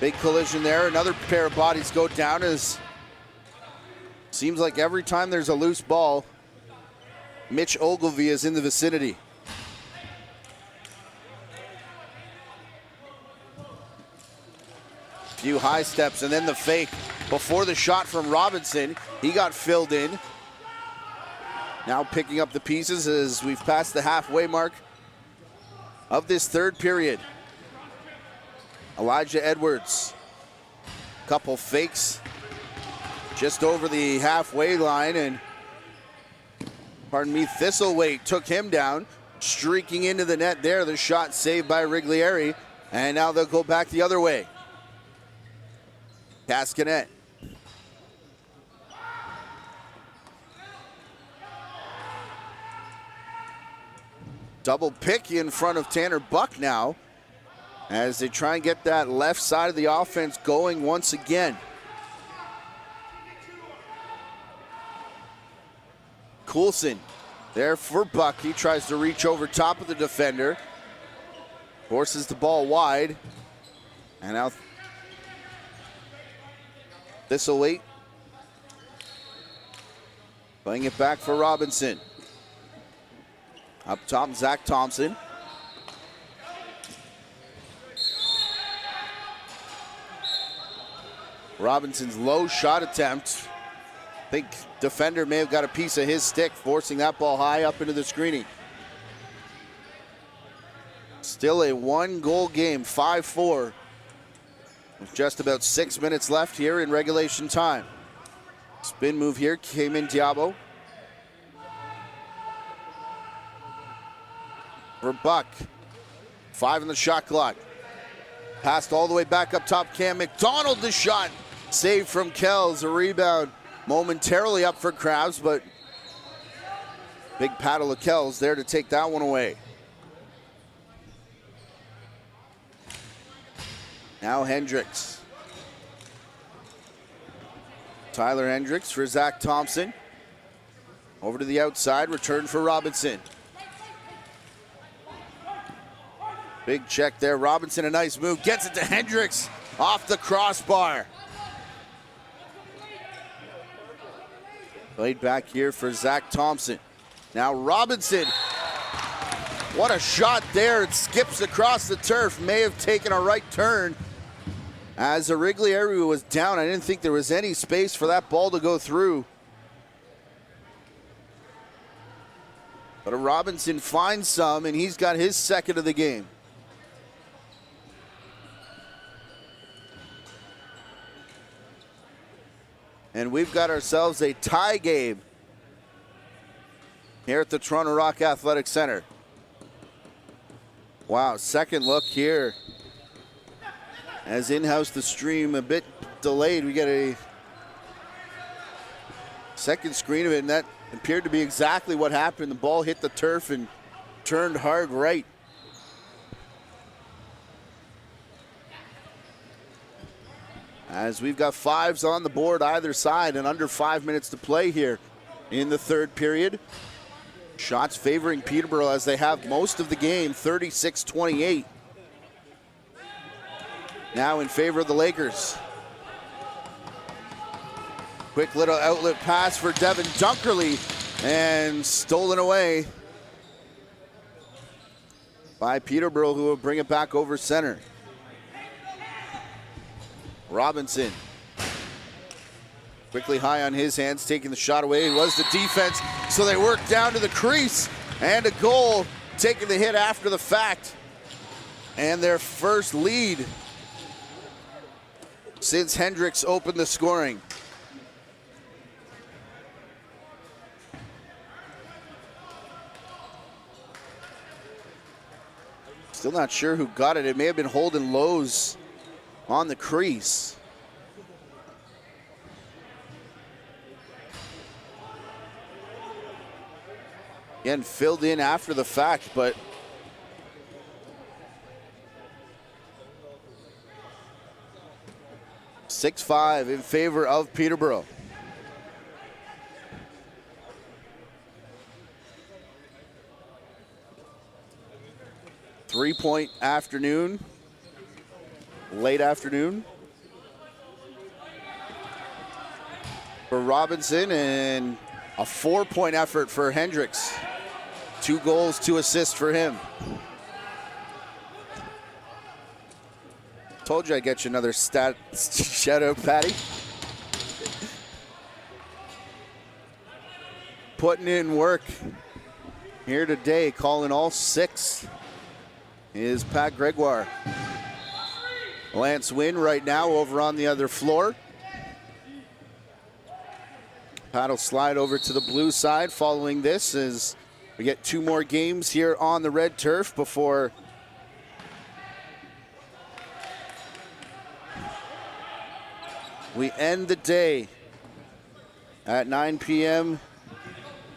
Big collision there. Another pair of bodies go down as seems like every time there's a loose ball, Mitch Ogilvie is in the vicinity. Few high steps and then the fake before the shot from Robinson. He got filled in. Now picking up the pieces as we've passed the halfway mark of this third period. Elijah Edwards. Couple fakes just over the halfway line, and Thistlethwaite took him down. Streaking into the net there. The shot saved by Origlieri, and now they'll go back the other way. Cascanet. Double pick in front of Tanner Buck now as they try and get that left side of the offense going once again. Coulson there for Buck. He tries to reach over top of the defender. Forces the ball wide. And now Thistlethwaite playing it back for Robinson. Up top, Zach Thompson. Robinson's low shot attempt. I think defender may have got a piece of his stick, forcing that ball high up into the screening. Still a one-goal game, 5-4. With just about 6 minutes left here in regulation time. Spin move here, came in Diabo. For Buck. 5 in the shot clock. Passed all the way back up top, Cam McDonald, the shot. Saved from Kells, a rebound momentarily up for grabs, but big paddle of Kells there to take that one away. Now Hendricks. Tyler Hendricks for Zach Thompson. Over to the outside, return for Robinson. Big check there, Robinson, a nice move. Gets it to Hendricks, off the crossbar. Played back here for Zach Thompson. Now Robinson. What a shot there. It skips across the turf. May have taken a right turn. As the Wrigley area was down, I didn't think there was any space for that ball to go through. But a Robinson finds some, and he's got his second of the game. And we've got ourselves a tie game here at the Toronto Rock Athletic Center. Wow, second look here. As in-house the stream a bit delayed, we get a second screen of it, and that appeared to be exactly what happened. The ball hit the turf and turned hard right. As we've got fives on the board either side and under 5 minutes to play here in the third period. Shots favoring Peterborough as they have most of the game, 36-28. Now in favor of the Lakers. Quick little outlet pass for Devin Dunkerley and stolen away by Peterborough, who will bring it back over center. Robinson. Quickly high on his hands, taking the shot away. It was the defense, so they work down to the crease. And a goal, taking the hit after the fact. And their first lead since Hendricks opened the scoring. Still not sure who got it. It may have been Holden Lowe's on the crease. Again, filled in after the fact, but (6-5) in favor of Peterborough. Three-point afternoon. Late afternoon for Robinson, and a 4-point effort for Hendricks. 2 goals, 2 assists for him. Told you I'd get you another stat shout out, Patty. Putting in work here today, calling all 6 is Pat Gregoire. Lance Wynn right now over on the other floor. Pat will slide over to the blue side following this as we get 2 more games here on the red turf before we end the day at 9 p.m.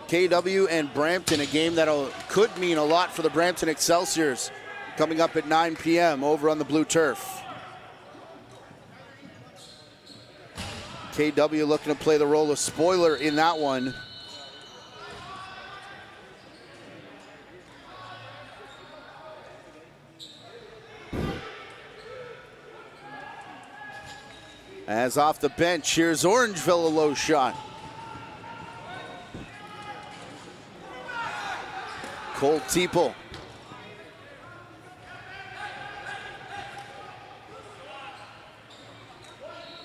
KW and Brampton, a game that could mean a lot for the Brampton Excelsiors, coming up at 9 p.m. over on the blue turf. KW looking to play the role of spoiler in that one. As off the bench, here's Orangeville, a low shot. Cole Teeple.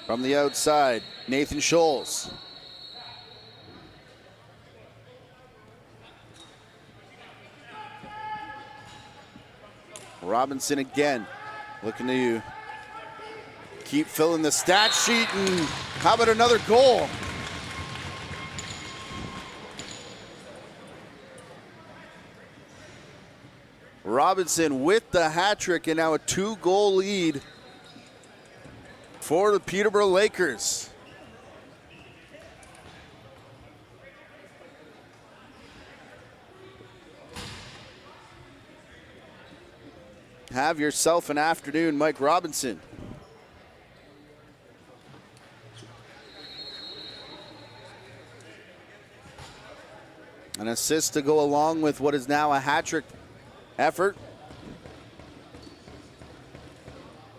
From the outside, Nathan Scholes. Robinson again, looking to keep filling the stat sheet, and how about another goal? Robinson with the hat trick, and now a 2-goal lead for the Peterborough Lakers. Have yourself an afternoon, Mike Robinson. An assist to go along with what is now a hat-trick effort.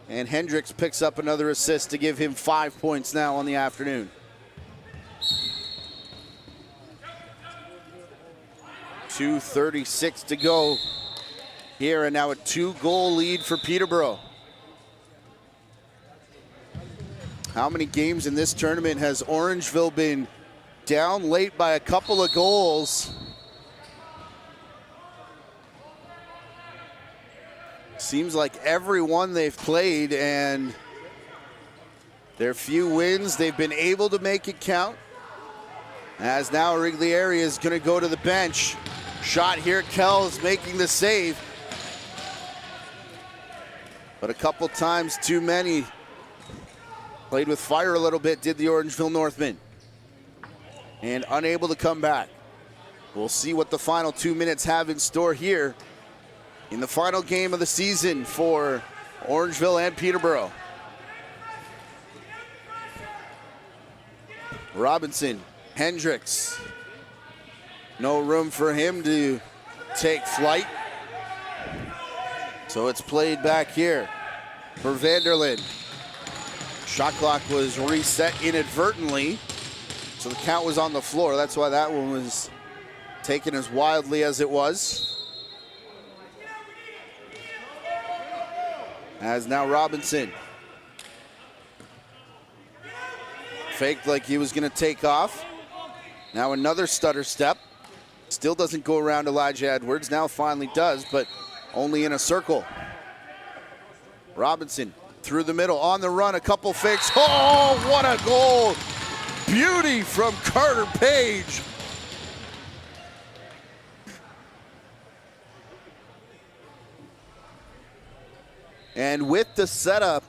And Hendricks picks up another assist to give him 5 points now on the afternoon. .236 to go here, and now a 2-goal lead for Peterborough. How many games in this tournament has Orangeville been down late by a couple of goals? Seems like every one they've played, and their few wins, they've been able to make it count. As now Origlieri is going to go to the bench. Shot here, Kells making the save. But a couple times too many. Played with fire a little bit, did the Orangeville Northmen. And unable to come back. We'll see what the final 2 minutes have in store here in the final game of the season for Orangeville and Peterborough. Robinson, Hendricks. No room for him to take flight. So it's played back here for Vanderlyn. Shot clock was reset inadvertently, so the count was on the floor. That's why that one was taken as wildly as it was. As now Robinson. Faked like he was going to take off. Now another stutter step. Still doesn't go around Elijah Edwards. Now finally does, but only in a circle. Robinson through the middle, on the run, a couple fakes. Oh, what a goal! Beauty from Carter Page. And with the setup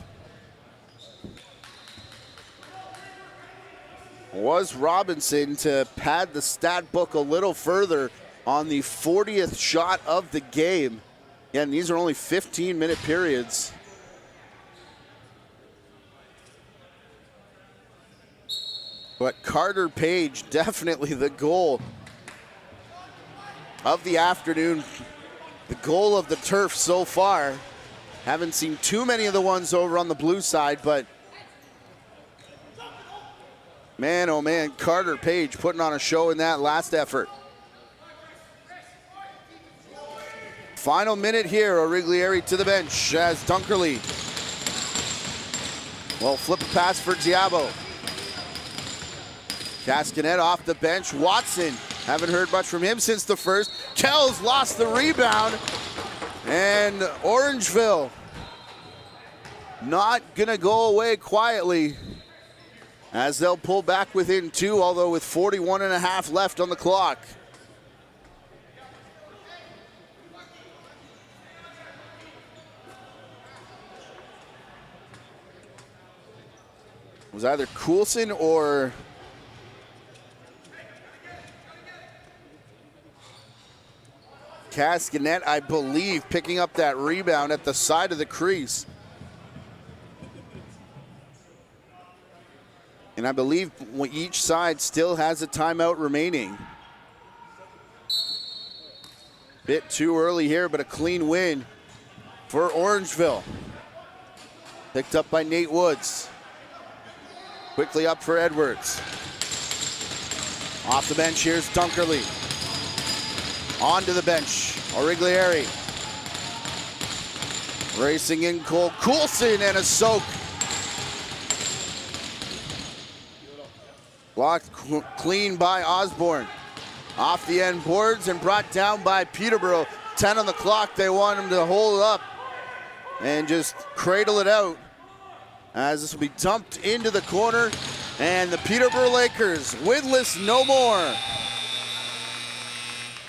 was Robinson to pad the stat book a little further on the 40th shot of the game. Again, these are only 15-minute periods. But Carter Page, definitely the goal of the afternoon. The goal of the turf so far. Haven't seen too many of the ones over on the blue side, but man, oh man, Carter Page putting on a show in that last effort. Final minute here, Origlieri to the bench as Dunkerley will flip a pass for Diabo. Cascanet off the bench. Watson, haven't heard much from him since the first. Kells lost the rebound. And Orangeville not gonna go away quietly as they'll pull back within 2, although with 41.5 left on the clock. It was either Coulson or Cascanet, I believe, picking up that rebound at the side of the crease. And I believe each side still has a timeout remaining. Bit too early here, but a clean win for Orangeville. Picked up by Nate Woods. Quickly up for Edwards. Off the bench, here's Dunkerley. On to the bench. Origlieri. Racing in Cole Coulson and a soak. Blocked clean by Osborne. Off the end boards and brought down by Peterborough. 10 on the clock. They want him to hold it up and just cradle it out, as this will be dumped into the corner. And the Peterborough Lakers winless no more.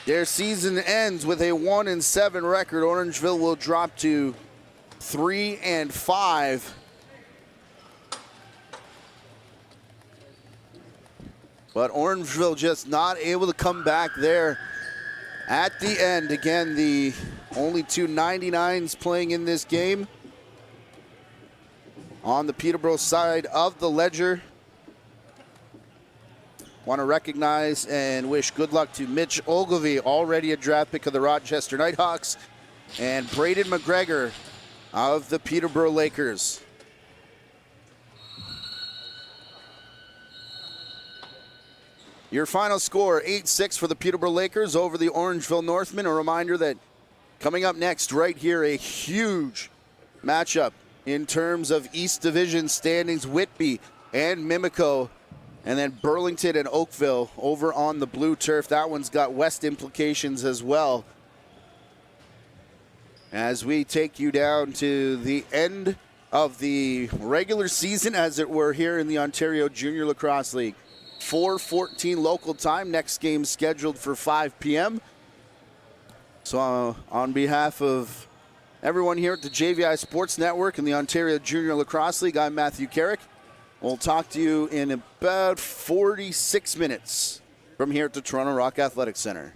Their season ends with a 1-7 record. Orangeville will drop to 3-5. But Orangeville just not able to come back there at the end. Again, the only two 99s playing in this game. On the Peterborough side of the ledger, want to recognize and wish good luck to Mitch Ogilvie, already a draft pick of the Rochester Nighthawks, and Braden McGregor of the Peterborough Lakers. Your final score, 8-6 for the Peterborough Lakers over the Orangeville Northmen. A reminder that coming up next right here, a huge matchup in terms of East Division standings, Whitby and Mimico, and then Burlington and Oakville over on the blue turf. That one's got West implications as well. As we take you down to the end of the regular season, as it were, here in the Ontario Junior Lacrosse League. 4:14 local time. Next game scheduled for 5 p.m. So on behalf of everyone here at the JVI Sports Network and the Ontario Junior Lacrosse League, I'm Matthew Carrick. We'll talk to you in about 46 minutes from here at the Toronto Rock Athletic Centre.